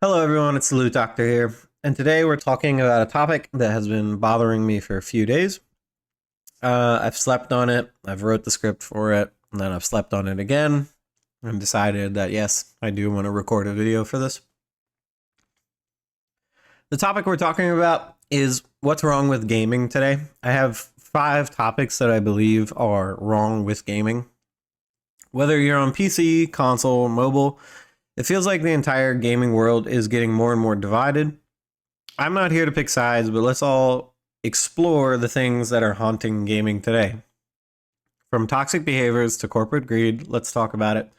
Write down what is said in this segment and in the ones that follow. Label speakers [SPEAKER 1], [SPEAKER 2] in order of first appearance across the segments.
[SPEAKER 1] Hello everyone, it's the Loot Doctor here, and today we're talking about a topic that has been bothering me for a few days. I've slept on it, I've wrote the script for it, and then I've slept on it again, and decided that yes, I do want to record a video for this. The topic we're talking about is what's wrong with gaming today. I have 5 topics that I believe are wrong with gaming. Whether you're on PC, console, mobile, it feels like the entire gaming world is getting more and more divided. I'm not here to pick sides, but let's all explore the things that are haunting gaming today. From toxic behaviors to corporate greed, let's talk about it.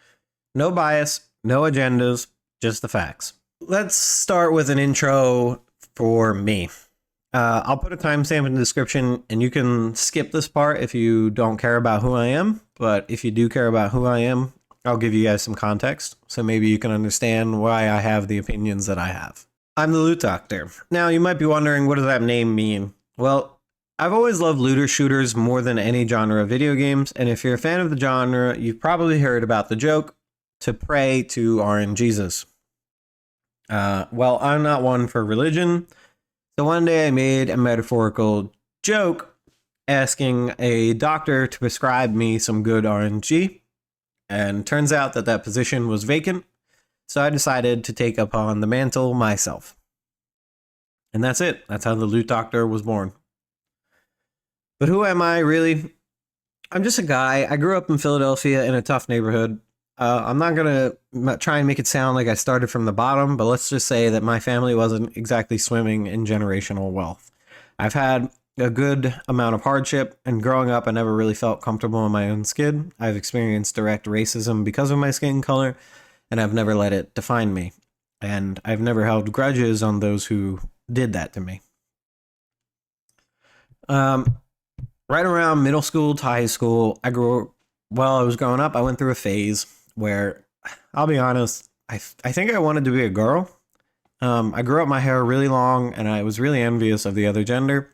[SPEAKER 1] No bias, no agendas, just the facts. Let's start with an intro for me. I'll put a timestamp in the description, and you can skip this part if you don't care about who I am. But if you do care about who I am, I'll give you guys some context, so maybe you can understand why I have the opinions that I have. I'm the Loot Doctor. Now, you might be wondering, what does that name mean? Well, I've always loved looter shooters more than any genre of video games, and if you're a fan of the genre, you've probably heard about the joke, to pray to RNGesus. Well, I'm not one for religion, so one day I made a metaphorical joke asking a doctor to prescribe me some good RNG. And turns out that that position was vacant, so I decided to take upon the mantle myself. And that's it. That's how the Loot Doctor was born. But who am I, really? I'm just a guy. I grew up in Philadelphia in a tough neighborhood. I'm not going to try and make it sound like I started from the bottom, but let's just say that my family wasn't exactly swimming in generational wealth. I've had a good amount of hardship, and growing up I never really felt comfortable in my own skin. I've experienced direct racism because of my skin color, and I've never let it define me. And I've never held grudges on those who did that to me. Right around middle school to high school, while I was growing up, I went through a phase where, I'll be honest, I think I wanted to be a girl. I grew up my hair really long, and I was really envious of the other gender.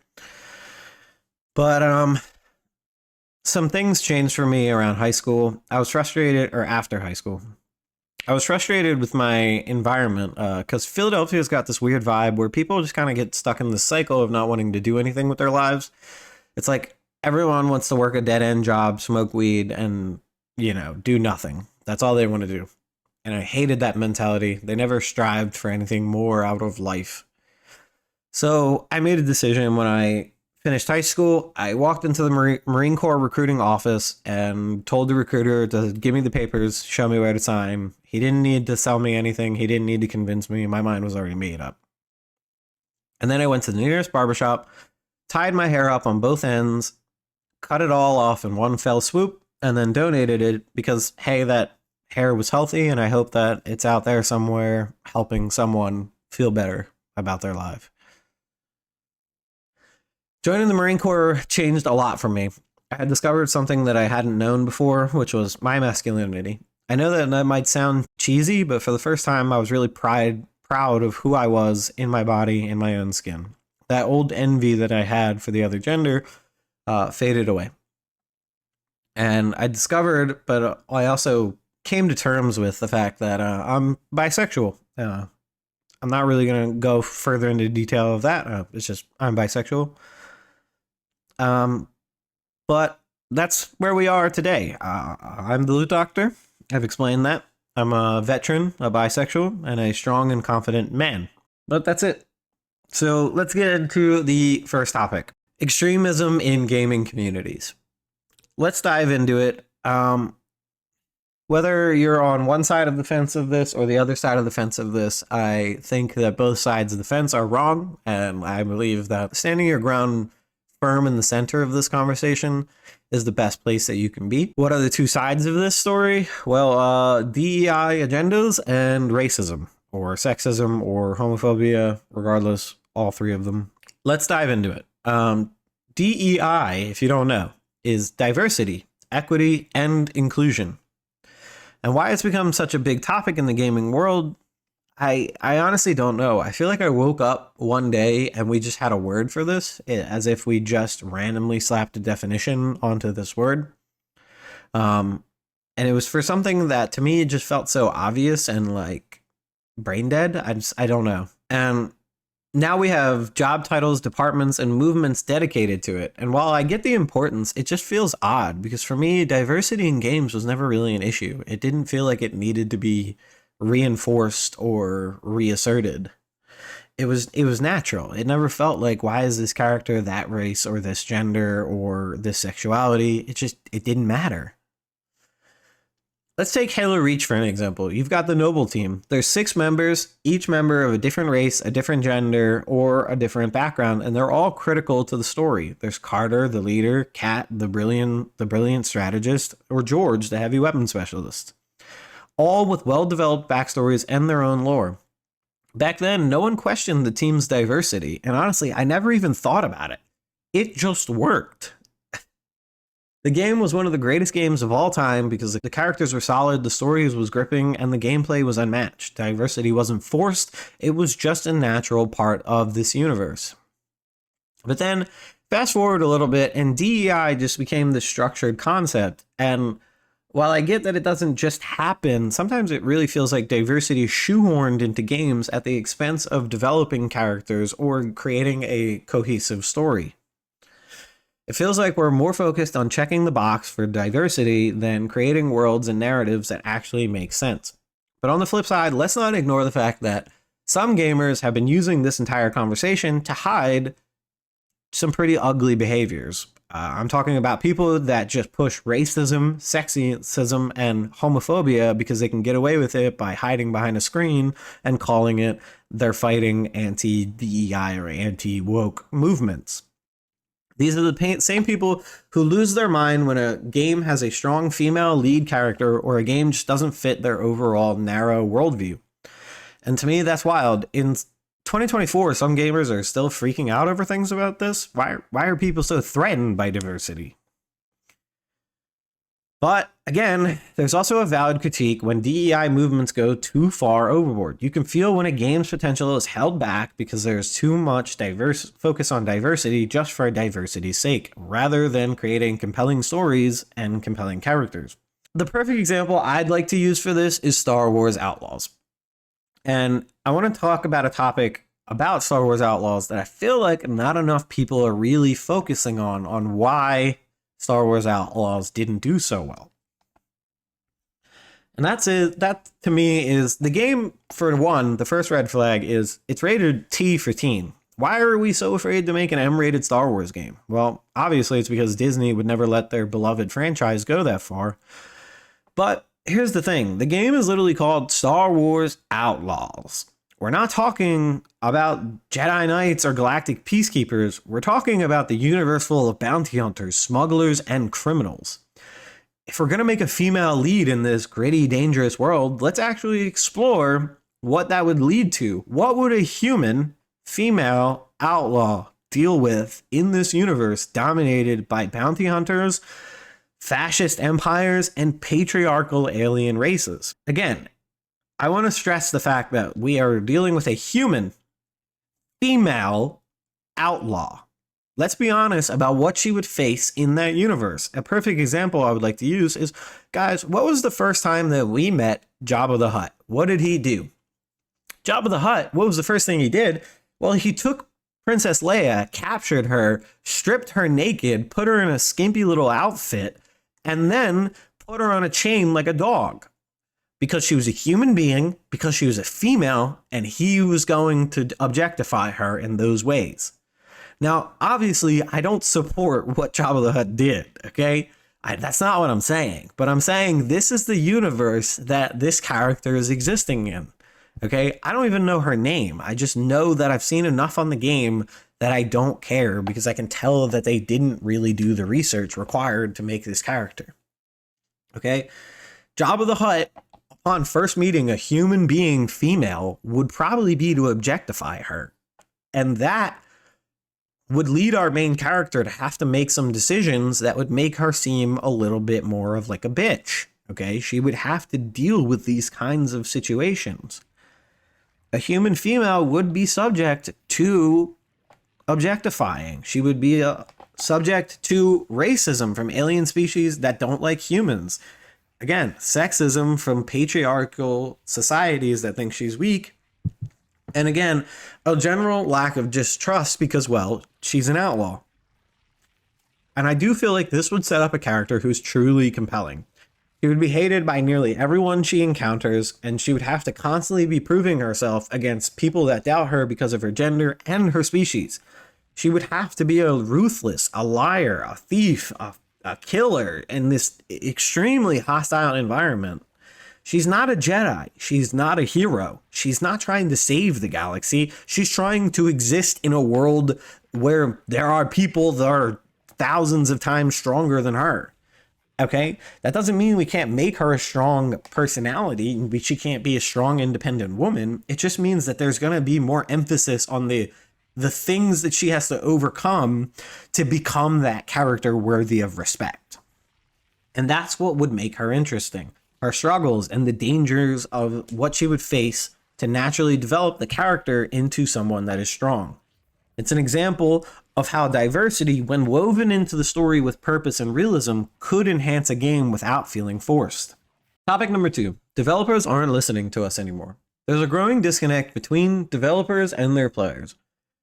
[SPEAKER 1] But some things changed for me around high school. I was frustrated, or after high school. I was frustrated with my environment because Philadelphia's got this weird vibe where people just kind of get stuck in this cycle of not wanting to do anything with their lives. It's like everyone wants to work a dead-end job, smoke weed, and, do nothing. That's all they want to do. And I hated that mentality. They never strived for anything more out of life. So I made a decision when I finished high school. I walked into the Marine Corps recruiting office and told the recruiter to give me the papers, show me where to sign. He didn't need to sell me anything. He didn't need to convince me. My mind was already made up. And then I went to the nearest barbershop, tied my hair up on both ends, cut it all off in one fell swoop, and then donated it because, hey, that hair was healthy, and I hope that it's out there somewhere helping someone feel better about their life. Joining the Marine Corps changed a lot for me. I had discovered something that I hadn't known before, which was my masculinity. I know that might sound cheesy, but for the first time, I was really proud of who I was in my body, in my own skin. That old envy that I had for the other gender faded away. And I discovered, but I also came to terms with the fact that I'm bisexual. I'm not really going to go further into detail of that. It's just I'm bisexual. But that's where we are today. I'm the Loot Doctor. I've explained that. I'm a veteran, a bisexual, and a strong and confident man. But that's it. So let's get into the first topic. Extremism in gaming communities. Let's dive into it. Whether you're on one side of the fence of this or the other side of the fence of this, I think that both sides of the fence are wrong, and I believe that standing your ground firm in the center of this conversation is the best place that you can be. What are the two sides of this story? Well, DEI agendas and racism, or sexism, or homophobia, regardless, all 3 of them. Let's dive into it. DEI, if you don't know, is diversity, equity, and inclusion. And why it's become such a big topic in the gaming world, I honestly don't know. I feel like I woke up one day and we just had a word for this, as if we just randomly slapped a definition onto this word. And it was for something that to me just felt so obvious and like brain dead. I don't know. And now we have job titles, departments, and movements dedicated to it. And while I get the importance, it just feels odd because for me, diversity in games was never really an issue. It didn't feel like it needed to be reinforced or reasserted. It was natural. It never felt like, why is this character that race or this gender or this sexuality? It didn't matter. Let's take Halo Reach for an example. You've got the Noble team. There's 6 members, each member of a different race, a different gender, or a different background, and they're all critical to the story. There's Carter, the leader, Kat, the brilliant strategist, or George, the heavy weapon specialist. All with well-developed backstories and their own lore. Back then, no one questioned the team's diversity, and honestly, I never even thought about it. It just worked. The game was one of the greatest games of all time because the characters were solid, the story was gripping, and the gameplay was unmatched. Diversity wasn't forced, it was just a natural part of this universe. But then, fast forward a little bit, and DEI just became this structured concept, and while I get that it doesn't just happen, sometimes it really feels like diversity is shoehorned into games at the expense of developing characters or creating a cohesive story. It feels like we're more focused on checking the box for diversity than creating worlds and narratives that actually make sense. But on the flip side, let's not ignore the fact that some gamers have been using this entire conversation to hide some pretty ugly behaviors. I'm talking about people that just push racism, sexism, and homophobia because they can get away with it by hiding behind a screen and calling it they're fighting anti-DEI or anti-woke movements. These are the same people who lose their mind when a game has a strong female lead character or a game just doesn't fit their overall narrow worldview. And to me, that's wild. In 2024, some gamers are still freaking out over things about this. Why are people so threatened by diversity? But again, there's also a valid critique when DEI movements go too far overboard. You can feel when a game's potential is held back because there's too much focus on diversity just for diversity's sake, rather than creating compelling stories and compelling characters. The perfect example I'd like to use for this is Star Wars Outlaws. And I want to talk about a topic about Star Wars Outlaws that I feel like not enough people are really focusing on why Star Wars Outlaws didn't do so well. And that's it. That to me is the game. For one, the first red flag is it's rated T for teen. Why are we so afraid to make an M-rated Star Wars game? Well, obviously it's because Disney would never let their beloved franchise go that far. But here's the thing. The game is literally called Star Wars Outlaws. We're not talking about Jedi Knights or galactic peacekeepers. We're talking about the universe full of bounty hunters, smugglers, and criminals. If we're going to make a female lead in this gritty, dangerous world, let's actually explore what that would lead to. What would a human female outlaw deal with in this universe dominated by bounty hunters, fascist empires, and patriarchal alien races? Again, I want to stress the fact that we are dealing with a human female outlaw. Let's be honest about what she would face in that universe. A perfect example I would like to use is, guys, what was the first time that we met Jabba the Hutt? What did he do? Jabba the Hutt, what was the first thing he did? Well, he took Princess Leia, captured her, stripped her naked, put her in a skimpy little outfit, and then put her on a chain like a dog. Because she was a human being, because she was a female, and he was going to objectify her in those ways. Now, obviously, I don't support what Jabba the Hutt did, okay? That's not what I'm saying. But I'm saying this is the universe that this character is existing in, okay? I don't even know her name. I just know that I've seen enough on the game that I don't care because I can tell that they didn't really do the research required to make this character, okay? Jabba the Hutt, upon first meeting a human being female, would probably be to objectify her. And that would lead our main character to have to make some decisions that would make her seem a little bit more of like a bitch. Okay, she would have to deal with these kinds of situations. A human female would be subject to objectifying. She would be subject to racism from alien species that don't like humans. Again, sexism from patriarchal societies that think she's weak. And again, a general lack of distrust because, well, she's an outlaw. And I do feel like this would set up a character who's truly compelling. She would be hated by nearly everyone she encounters, and she would have to constantly be proving herself against people that doubt her because of her gender and her species. She would have to be a ruthless, a liar, a thief, a killer in this extremely hostile environment. She's not a Jedi. She's not a hero. She's not trying to save the galaxy. She's trying to exist in a world where there are people that are thousands of times stronger than her. Okay? That doesn't mean we can't make her a strong personality. She can't be a strong, independent woman. It just means that there's going to be more emphasis on the things that she has to overcome to become that character worthy of respect. And that's what would make her interesting. Her struggles and the dangers of what she would face to naturally develop the character into someone that is strong. It's an example of how diversity, when woven into the story with purpose and realism, could enhance a game without feeling forced. Topic number 2. Developers aren't listening to us anymore. There's a growing disconnect between developers and their players.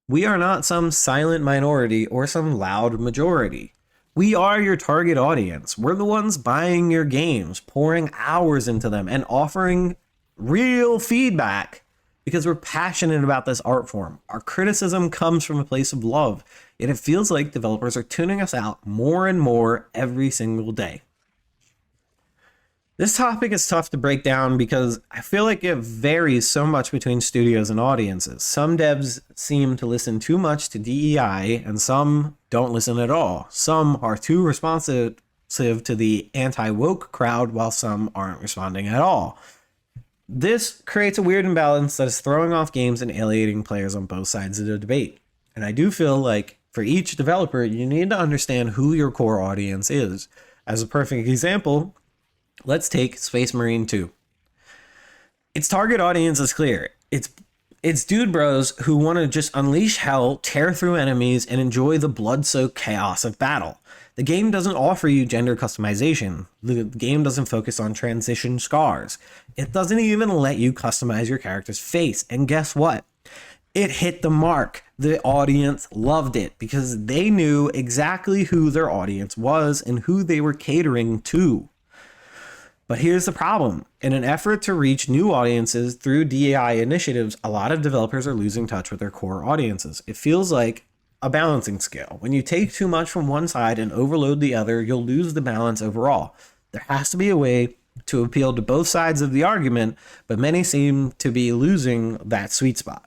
[SPEAKER 1] We are not some silent minority or some loud majority. We are your target audience. We're the ones buying your games, pouring hours into them, and offering real feedback because we're passionate about this art form. Our criticism comes from a place of love, and it feels like developers are tuning us out more and more every single day. This topic is tough to break down because I feel like it varies so much between studios and audiences. Some devs seem to listen too much to DEI, and some don't listen at all. Some are too responsive to the anti-woke crowd, while some aren't responding at all. This creates a weird imbalance that is throwing off games and alienating players on both sides of the debate. And I do feel like for each developer, you need to understand who your core audience is. As a perfect example, let's take Space Marine 2. Its target audience is clear. It's dude bros who want to just unleash hell, tear through enemies, and enjoy the blood-soaked chaos of battle. The game doesn't offer you gender customization. The game doesn't focus on transition scars. It doesn't even let you customize your character's face. And guess what? It hit the mark. The audience loved it because they knew exactly who their audience was and who they were catering to. But here's the problem. In an effort to reach new audiences through DEI initiatives, a lot of developers are losing touch with their core audiences. It feels like a balancing scale. When you take too much from one side and overload the other, you'll lose the balance overall. There has to be a way to appeal to both sides of the argument, but many seem to be losing that sweet spot.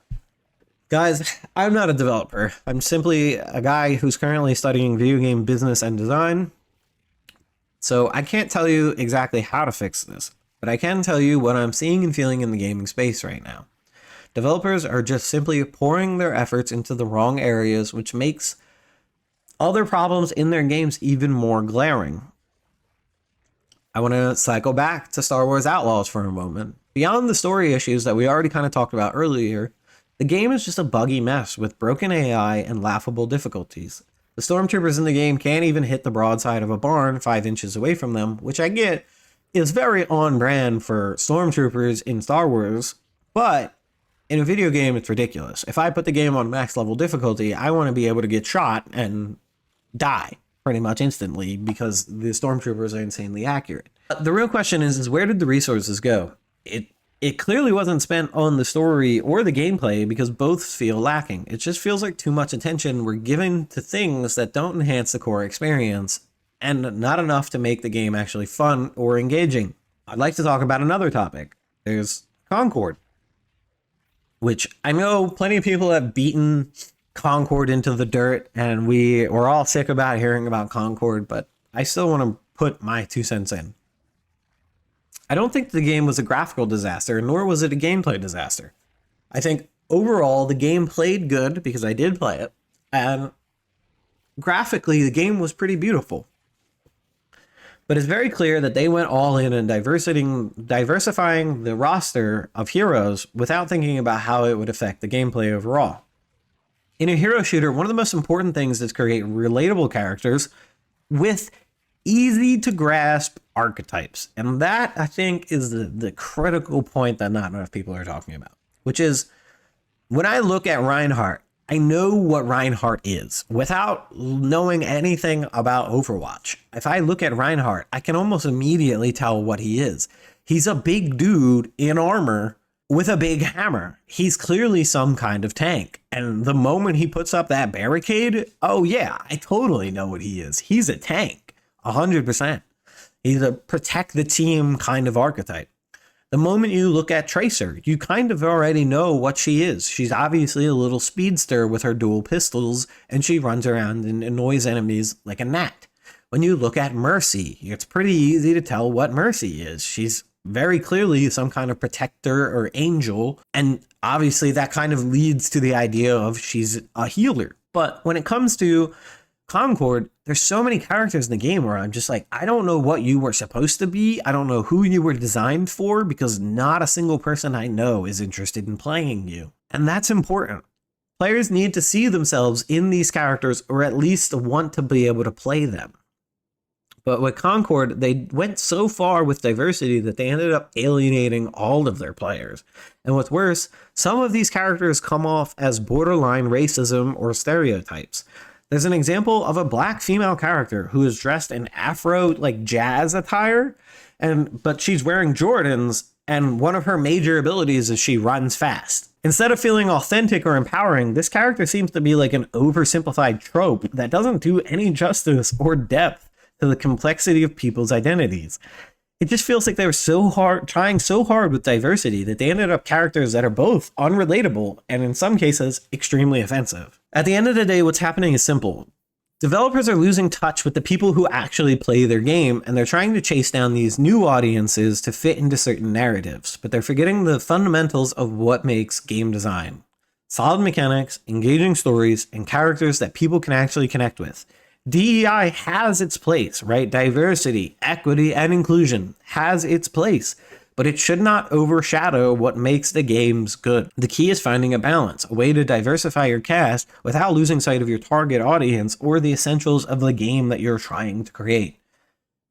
[SPEAKER 1] Guys, I'm not a developer. I'm simply a guy who's currently studying video game business and design. So I can't tell you exactly how to fix this, but I can tell you what I'm seeing and feeling in the gaming space right now. Developers are just simply pouring their efforts into the wrong areas, which makes other problems in their games even more glaring. I want to cycle back to Star Wars Outlaws for a moment. Beyond the story issues that we already kind of talked about earlier, the game is just a buggy mess with broken AI and laughable difficulties. The stormtroopers in the game can't even hit the broadside of a barn 5 inches away from them, which I get is very on brand for stormtroopers in Star Wars, but in a video game, it's ridiculous. If I put the game on max level difficulty, I want to be able to get shot and die pretty much instantly because the stormtroopers are insanely accurate. The real question is where did the resources go? It clearly wasn't spent on the story or the gameplay because both feel lacking. It just feels like too much attention were given to things that don't enhance the core experience and not enough to make the game actually fun or engaging. I'd like to talk about another topic. There's Concord, which I know plenty of people have beaten Concord into the dirt, and we're all sick about hearing about Concord, but I still want to put my 2 cents in. I don't think the game was a graphical disaster, nor was it a gameplay disaster. I think overall the game played good because I did play it, and graphically the game was pretty beautiful. But it's very clear that they went all in and diversifying the roster of heroes without thinking about how it would affect the gameplay overall. In a hero shooter, one of the most important things is create relatable characters with easy to grasp archetypes. And that, I think, is the critical point that not enough people are talking about, which is when I look at Reinhardt, I know what Reinhardt is without knowing anything about Overwatch. If I look at Reinhardt, I can almost immediately tell what he is. He's a big dude in armor with a big hammer. He's clearly some kind of tank. And the moment he puts up that barricade, oh yeah, I totally know what he is. He's a tank, 100%. He's a protect the team kind of archetype. The moment you look at Tracer, you kind of already know what she is. She's obviously a little speedster with her dual pistols, and she runs around and annoys enemies like a gnat. When you look at Mercy, it's pretty easy to tell what Mercy is. She's very clearly some kind of protector or angel, and obviously that kind of leads to the idea of she's a healer. But when it comes to Concord, there's so many characters in the game where I'm just like, I don't know what you were supposed to be. I don't know who you were designed for, because not a single person I know is interested in playing you. And that's important. Players need to see themselves in these characters, or at least want to be able to play them. But with Concord, they went so far with diversity that they ended up alienating all of their players. And what's worse, some of these characters come off as borderline racism or stereotypes. There's an example of a black female character who is dressed in Afro like jazz attire, but she's wearing Jordans, and one of her major abilities is she runs fast. Instead of feeling authentic or empowering, this character seems to be like an oversimplified trope that doesn't do any justice or depth to the complexity of people's identities. It just feels like they were trying so hard with diversity that they ended up characters that are both unrelatable and in some cases extremely offensive. At the end of the day, what's happening is simple. Developers are losing touch with the people who actually play their game, and they're trying to chase down these new audiences to fit into certain narratives, but they're forgetting the fundamentals of what makes game design. Solid mechanics, engaging stories, and characters that people can actually connect with. DEI has its place, right? Diversity, equity, and inclusion has its place, but it should not overshadow what makes the games good. The key is finding a balance, a way to diversify your cast without losing sight of your target audience or the essentials of the game that you're trying to create.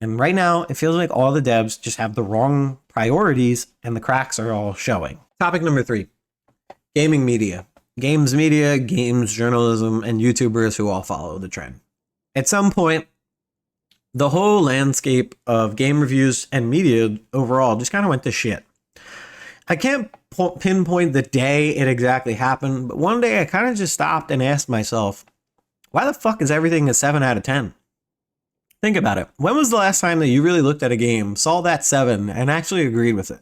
[SPEAKER 1] And right now, it feels like all the devs just have the wrong priorities and the cracks are all showing. Topic number 3, gaming media. Games media, games journalism, and YouTubers who all follow the trend. At some point, the whole landscape of game reviews and media overall just kind of went to shit. I can't pinpoint the day it exactly happened, but one day I kind of just stopped and asked myself, why the fuck is everything a 7 out of 10? Think about it. When was the last time that you really looked at a game, saw that 7, and actually agreed with it?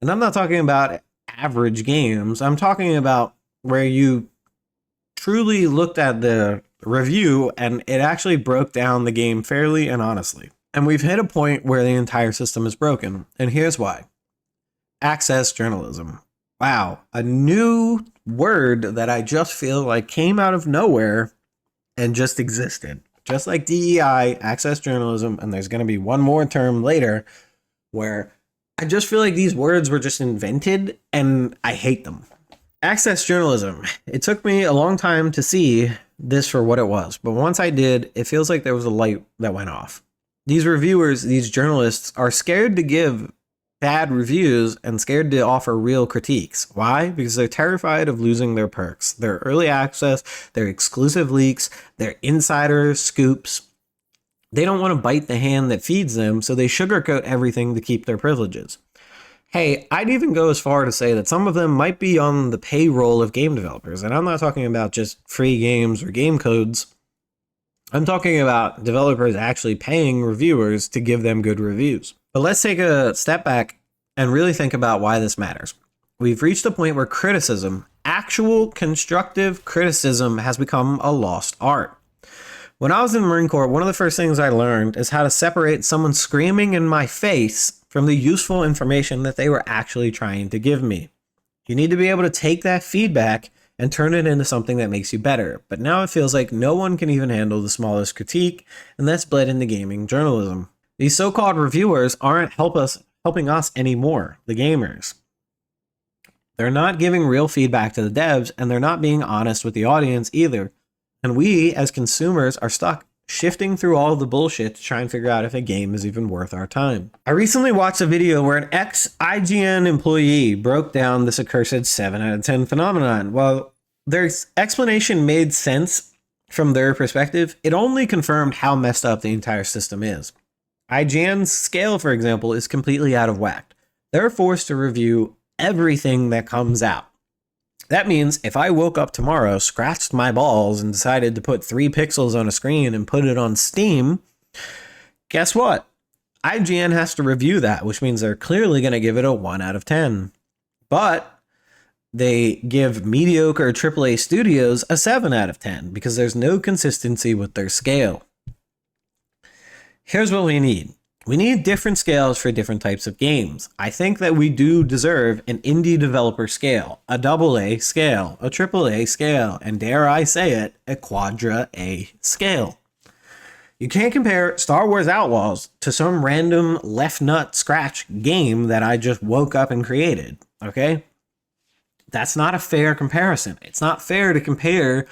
[SPEAKER 1] And I'm not talking about average games. I'm talking about where you truly looked at the review and it actually broke down the game fairly and honestly. And we've hit a point where the entire system is broken. And here's why. Access journalism. Wow, a new word that I just feel like came out of nowhere and just existed. Just like DEI, access journalism, and there's going to be one more term later where I just feel like these words were just invented and I hate them. Access journalism. It took me a long time to see this for what it was, but once I did, it feels like there was a light that went off. These reviewers, these journalists are scared to give bad reviews and scared to offer real critiques. Why? Because they're terrified of losing their perks, their early access, their exclusive leaks, their insider scoops. They don't want to bite the hand that feeds them, so they sugarcoat everything to keep their privileges. Hey, I'd even go as far to say that some of them might be on the payroll of game developers. And I'm not talking about just free games or game codes. I'm talking about developers actually paying reviewers to give them good reviews. But let's take a step back and really think about why this matters. We've reached a point where criticism, actual constructive criticism, has become a lost art. When I was in the Marine Corps, one of the first things I learned is how to separate someone screaming in my face from the useful information that they were actually trying to give me. You need to be able to take that feedback and turn it into something that makes you better. But now it feels like no one can even handle the smallest critique, and that's bled into gaming journalism. These so-called reviewers aren't helping us anymore, the gamers. They're not giving real feedback to the devs, and they're not being honest with the audience either. And we, as consumers, are stuck shifting through all the bullshit to try and figure out if a game is even worth our time. I recently watched a video where an ex-IGN employee broke down this accursed 7 out of 10 phenomenon. While their explanation made sense from their perspective, it only confirmed how messed up the entire system is. IGN's scale, for example, is completely out of whack. They're forced to review everything that comes out. That means if I woke up tomorrow, scratched my balls, and decided to put 3 pixels on a screen and put it on Steam, guess what? IGN has to review that, which means they're clearly going to give it a 1 out of 10. But they give mediocre AAA studios a 7 out of 10 because there's no consistency with their scale. Here's what we need. We need different scales for different types of games. I think that we do deserve an indie developer scale, a AA scale, a AAA scale, and dare I say it, a quadra A scale. You can't compare Star Wars Outlaws to some random left nut scratch game that I just woke up and created, okay? That's not a fair comparison. It's not fair to compare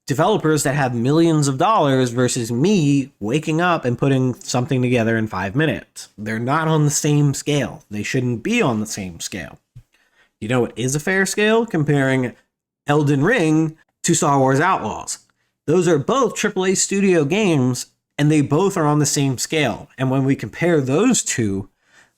[SPEAKER 1] developers that have millions of dollars versus me waking up and putting something together in 5 minutes. They're not on the same scale. They shouldn't be on the same scale. You know what is a fair scale? Comparing Elden Ring to Star Wars Outlaws. Those are both AAA studio games, and they both are on the same scale. And when we compare those two,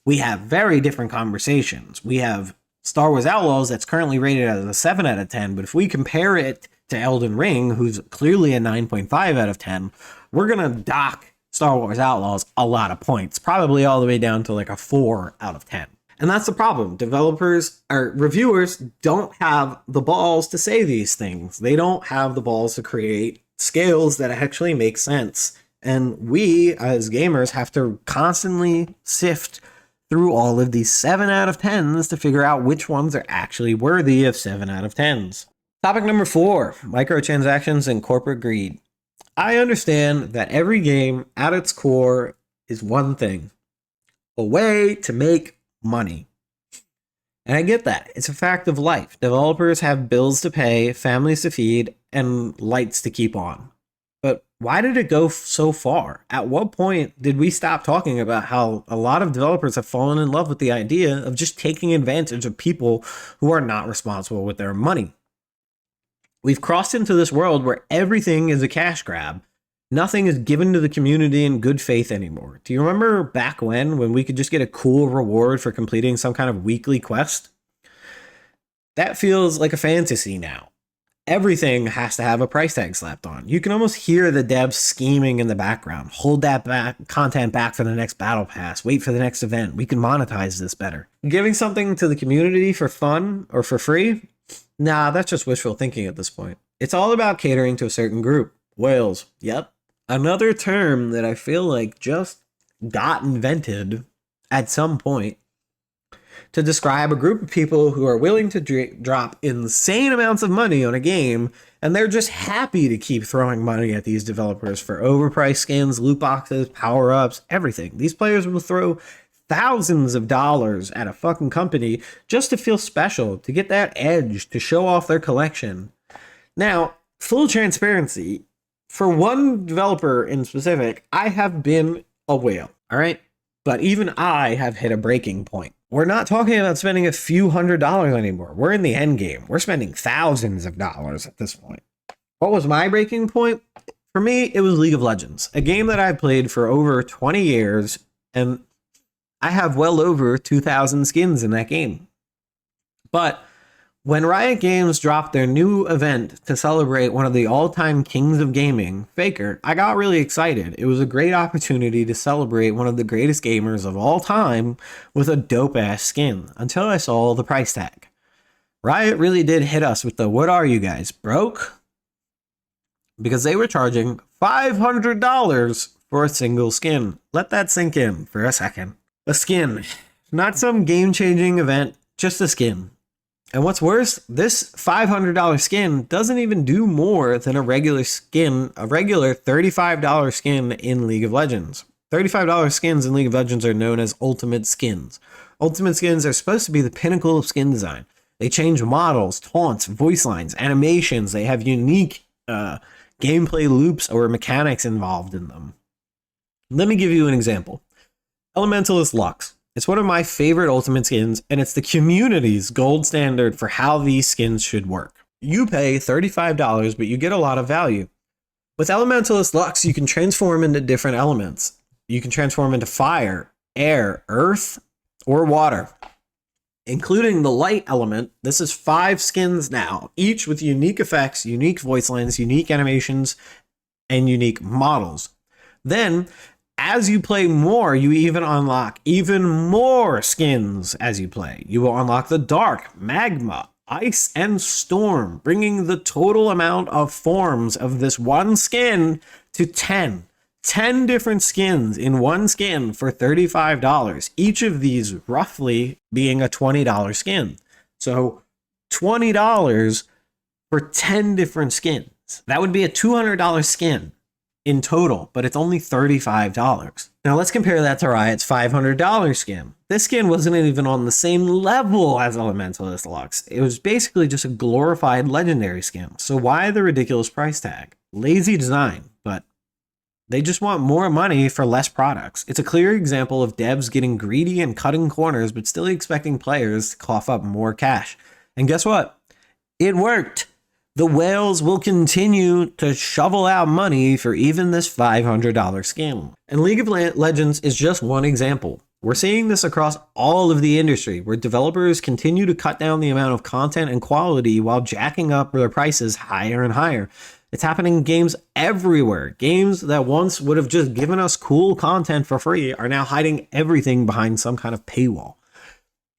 [SPEAKER 1] we have very different conversations. We have Star Wars Outlaws that's currently rated as a 7 out of 10, but if we compare it to Elden Ring, who's clearly a 9.5 out of 10, we're going to dock Star Wars Outlaws a lot of points, probably all the way down to like a 4 out of 10. And that's the problem. Developers or reviewers don't have the balls to say these things. They don't have the balls to create scales that actually make sense. And we, as gamers, have to constantly sift through all of these 7 out of 10s to figure out which ones are actually worthy of 7 out of 10s. Topic number 4, microtransactions and corporate greed. I understand that every game at its core is one thing, a way to make money. And I get that. It's a fact of life. Developers have bills to pay, families to feed, and lights to keep on. But why did it go so far? At what point did we stop talking about how a lot of developers have fallen in love with the idea of just taking advantage of people who are not responsible with their money? We've crossed into this world where everything is a cash grab. Nothing is given to the community in good faith anymore. Do you remember back when we could just get a cool reward for completing some kind of weekly quest? That feels like a fantasy now. Everything has to have a price tag slapped on. You can almost hear the devs scheming in the background. Hold that content back for the next battle pass. Wait for the next event. We can monetize this better. Giving something to the community for fun or for free? Nah, that's just wishful thinking at this point. It's all about catering to a certain group. Whales. Yep. Another term that I feel like just got invented at some point to describe a group of people who are willing to drop insane amounts of money on a game, and they're just happy to keep throwing money at these developers for overpriced skins, loot boxes, power-ups, everything. These players will throw thousands of dollars at a fucking company just to feel special, to get that edge, to show off their collection. Now, full transparency, for one developer in specific, I have been a whale, all right? But even I have hit a breaking point. We're not talking about spending a few $100s anymore. We're in the end game. We're spending thousands of dollars at this point. What was my breaking point? For me, it was League of Legends, a game that I've played for over 20 years, and I have well over 2,000 skins in that game. But when Riot Games dropped their new event to celebrate one of the all-time kings of gaming, Faker, I got really excited. It was a great opportunity to celebrate one of the greatest gamers of all time with a dope-ass skin, until I saw the price tag. Riot really did hit us with the, what are you guys, broke? Because they were charging $500 for a single skin. Let that sink in for a second. A skin, not some game-changing event, just a skin. And what's worse, this $500 skin doesn't even do more than a regular skin, a regular $35 skin in League of Legends. $35 skins in League of Legends are known as ultimate skins. Ultimate skins are supposed to be the pinnacle of skin design. They change models, taunts, voice lines, animations. They have unique gameplay loops or mechanics involved in them. Let me give you an example. Elementalist Lux. It's one of my favorite ultimate skins, and it's the community's gold standard for how these skins should work. You pay $35, but you get a lot of value. With Elementalist Lux, you can transform into different elements. You can transform into fire, air, earth, or water, including the light element. This is 5 skins now, each with unique effects, unique voice lines, unique animations, and unique models. Then, as you play more, you even unlock even more skins as you play. You will unlock the dark, magma, ice, and storm, bringing the total amount of forms of this one skin to 10. 10 different skins in one skin for $35. Each of these roughly being a $20 skin. So $20 for 10 different skins. That would be a $200 skin in total, but it's only $35. Now let's compare that to Riot's $500 skin. This skin wasn't even on the same level as Elementalist Lux. It was basically just a glorified legendary skin. So why the ridiculous price tag? Lazy design, but they just want more money for less products. It's a clear example of devs getting greedy and cutting corners, but still expecting players to cough up more cash. And guess what? It worked. The whales will continue to shovel out money for even this $500 skin. And League of Legends is just one example. We're seeing this across all of the industry, where developers continue to cut down the amount of content and quality while jacking up their prices higher and higher. It's happening in games everywhere. Games that once would have just given us cool content for free are now hiding everything behind some kind of paywall.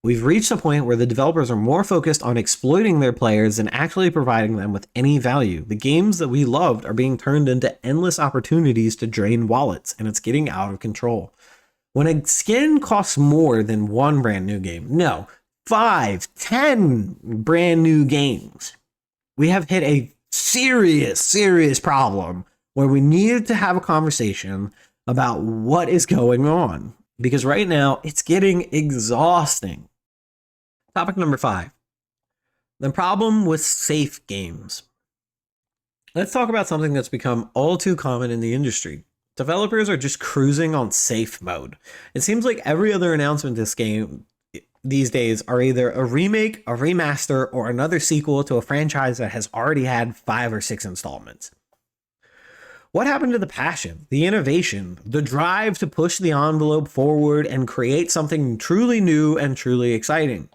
[SPEAKER 1] We've reached a point where the developers are more focused on exploiting their players than actually providing them with any value. The games that we loved are being turned into endless opportunities to drain wallets, and it's getting out of control. When a skin costs more than one brand new game, no, 5, 10 brand new games, we have hit a serious problem where we need to have a conversation about what is going on. Because right now, it's getting exhausting. Topic number 5. The problem with safe games. Let's talk about something that's become all too common in the industry. Developers are just cruising on safe mode. It seems like every other announcement this game these days are either a remake, a remaster, or another sequel to a franchise that has already had 5 or 6 installments. What happened to the passion, the innovation, the drive to push the envelope forward and create something truly new and truly exciting?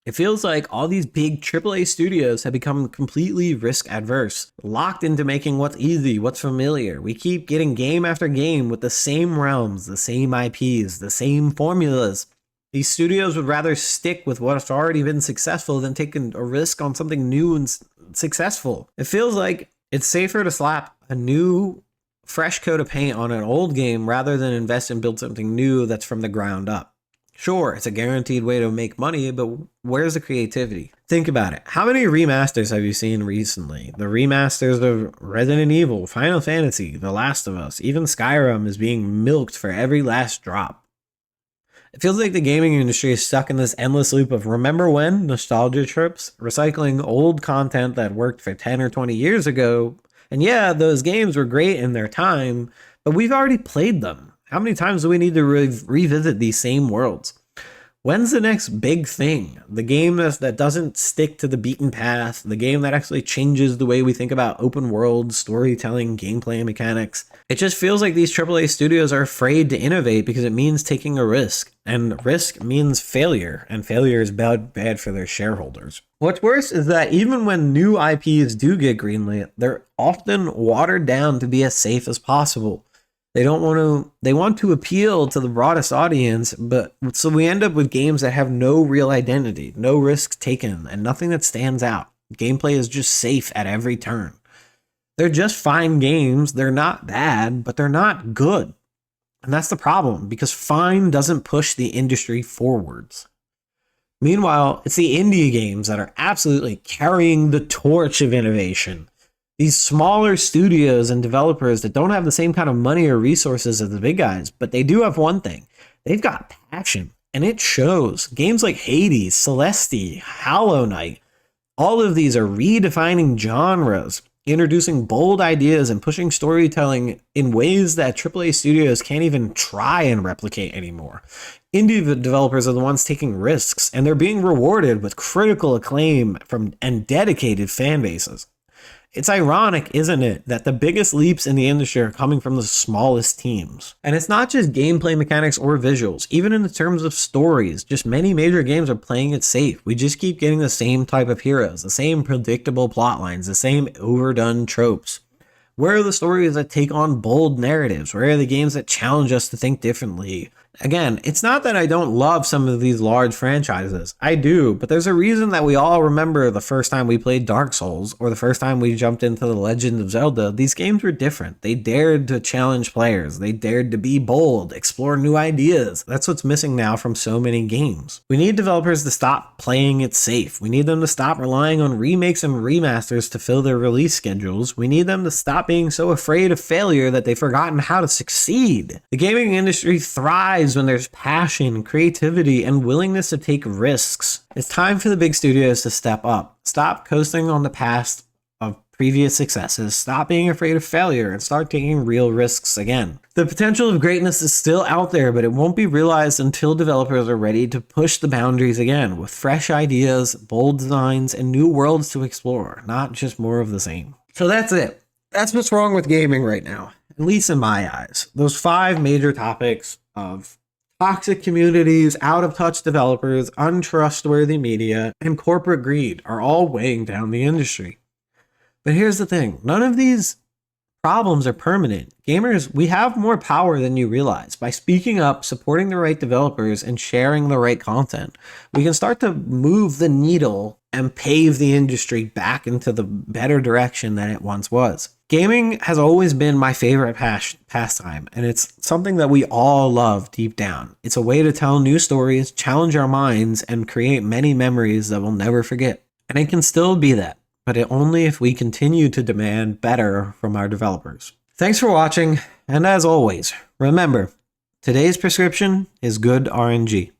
[SPEAKER 1] It feels like all these big AAA studios have become completely risk adverse, locked into making what's easy, what's familiar. We keep getting game after game with the same realms, the same IPs, the same formulas. These studios would rather stick with what's already been successful than taking a risk on something new and successful. It feels like it's safer to slap a new, fresh coat of paint on an old game rather than invest and build something new that's from the ground up. Sure, it's a guaranteed way to make money, but where's the creativity? Think about it. How many remasters have you seen recently? The remasters of Resident Evil, Final Fantasy, The Last of Us, even Skyrim is being milked for every last drop. It feels like the gaming industry is stuck in this endless loop of remember when nostalgia trips, recycling old content that worked for 10 or 20 years ago. And yeah, those games were great in their time, but we've already played them. How many times do we need to revisit these same worlds? When's the next big thing? The game that doesn't stick to the beaten path, the game that actually changes the way we think about open world, storytelling, gameplay mechanics. It just feels like these AAA studios are afraid to innovate because it means taking a risk. And risk means failure, and failure is bad for their shareholders. What's worse is that even when new IPs do get greenlit, they're often watered down to be as safe as possible. They want to appeal to the broadest audience, but so we end up with games that have no real identity, no risks taken, and nothing that stands out. Gameplay is just safe at every turn. They're just fine games. They're not bad, but they're not good. And that's the problem, because fine doesn't push the industry forwards. Meanwhile, it's the indie games that are absolutely carrying the torch of innovation. These smaller studios and developers that don't have the same kind of money or resources as the big guys, but they do have one thing. They've got passion, and it shows. Games like Hades, Celeste, Hollow Knight, all of these are redefining genres. introducing bold ideas and pushing storytelling in ways that AAA studios can't even try and replicate anymore. Indie developers are the ones taking risks, and they're being rewarded with critical acclaim and dedicated fan bases. It's ironic, isn't it, that the biggest leaps in the industry are coming from the smallest teams. And it's not just gameplay mechanics or visuals, even in the terms of stories. Just many major games are playing it safe. We just keep getting the same type of heroes, the same predictable plot lines, the same overdone tropes. Where are the stories that take on bold narratives? Where are the games that challenge us to think differently? Again, it's not that I don't love some of these large franchises. I do, but there's a reason that we all remember the first time we played Dark Souls or the first time we jumped into The Legend of Zelda. These games were different. They dared to challenge players. They dared to be bold, explore new ideas. That's what's missing now from so many games. We need developers to stop playing it safe. We need them to stop relying on remakes and remasters to fill their release schedules. We need them to stop being so afraid of failure that they've forgotten how to succeed. The gaming industry thrives when there's passion, creativity, and willingness to take risks. It's time for the big studios to step up. Stop coasting on the past of previous successes. Stop being afraid of failure and start taking real risks again. The potential of greatness is still out there, but it won't be realized until developers are ready to push the boundaries again with fresh ideas, bold designs, and new worlds to explore, not just more of the same. So that's it. That's what's wrong with gaming right now, at least in my eyes. Those 5 major topics of toxic communities, out-of-touch developers, untrustworthy media, and corporate greed are all weighing down the industry. But here's the thing. None of these problems are permanent. Gamers, we have more power than you realize. By speaking up, supporting the right developers, and sharing the right content, we can start to move the needle and pave the industry back into the better direction than it once was. Gaming has always been my favorite pastime, and it's something that we all love deep down. It's a way to tell new stories, challenge our minds, and create many memories that we'll never forget. And it can still be that, but only if we continue to demand better from our developers. Thanks for watching, and as always, remember, today's prescription is good RNG.